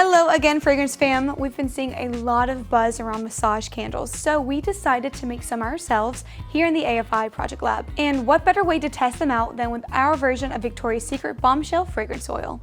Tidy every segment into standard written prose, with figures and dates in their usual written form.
Hello again, fragrance fam. We've been seeing a lot of buzz around massage candles, so we decided to make some ourselves here in the AFI Project Lab. And what better way to test them out than with our version of Victoria's Secret Bombshell fragrance oil.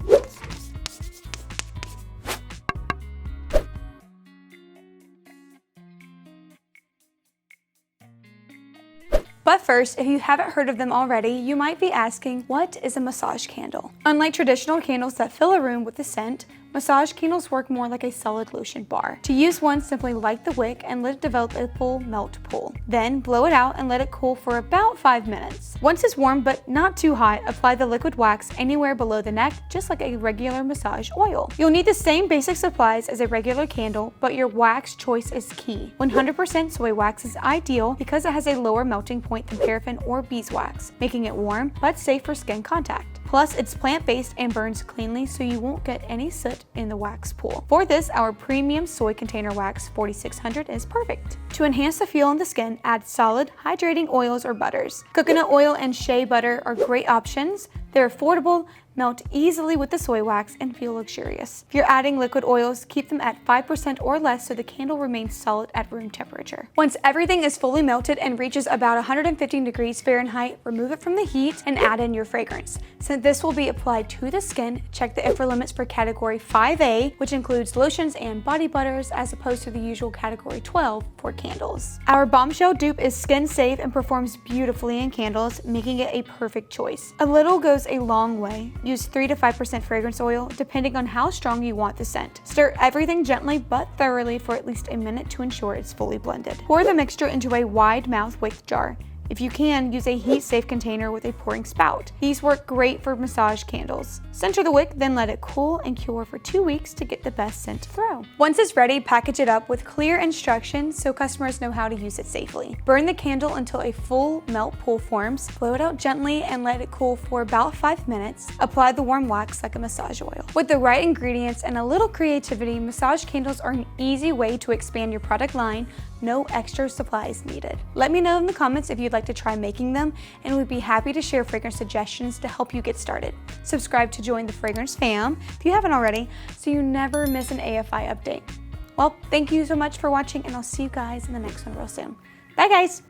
But first, if you haven't heard of them already, you might be asking, what is a massage candle? Unlike traditional candles that fill a room with a scent, massage candles work more like a solid lotion bar. To use one, simply light the wick and let it develop a full melt pool. Then blow it out and let it cool for about 5 minutes. Once it's warm but not too hot, apply the liquid wax anywhere below the neck, just like a regular massage oil. You'll need the same basic supplies as a regular candle, but your wax choice is key. 100% soy wax is ideal because it has a lower melting point than paraffin or beeswax, making it warm but safe for skin contact. Plus, it's plant-based and burns cleanly, so you won't get any soot in the wax pool. For this, our premium soy container wax 4600 is perfect. To enhance the feel on the skin, add solid, hydrating oils or butters. Coconut oil and shea butter are great options. They're affordable, melt easily with the soy wax, and feel luxurious. If you're adding liquid oils, keep them at 5% or less so the candle remains solid at room temperature. Once everything is fully melted and reaches about 115 degrees Fahrenheit, remove it from the heat and add in your fragrance. Since this will be applied to the skin, check the IFRA limits for category 5A, which includes lotions and body butters, as opposed to the usual category 12 for candles. Our Bombshell dupe is skin safe and performs beautifully in candles, making it a perfect choice. A little goes a long way. Use 3 to 5% fragrance oil, depending on how strong you want the scent. Stir everything gently but thoroughly for at least a minute to ensure it's fully blended. Pour the mixture into a wide mouth wick jar. If you can, use a heat-safe container with a pouring spout. These work great for massage candles. Center the wick, then let it cool and cure for 2 weeks to get the best scent to throw. Once it's ready, package it up with clear instructions so customers know how to use it safely. Burn the candle until a full melt pool forms, blow it out gently and let it cool for about 5 minutes. Apply the warm wax like a massage oil. With the right ingredients and a little creativity, massage candles are an easy way to expand your product line. No extra supplies needed. Let me know in the comments if you'd like to try making them, and we'd be happy to share fragrance suggestions to help you get started. Subscribe to join the fragrance fam if you haven't already, so you never miss an AFI update. Well, thank you so much for watching, and I'll see you guys in the next one real soon. Bye guys!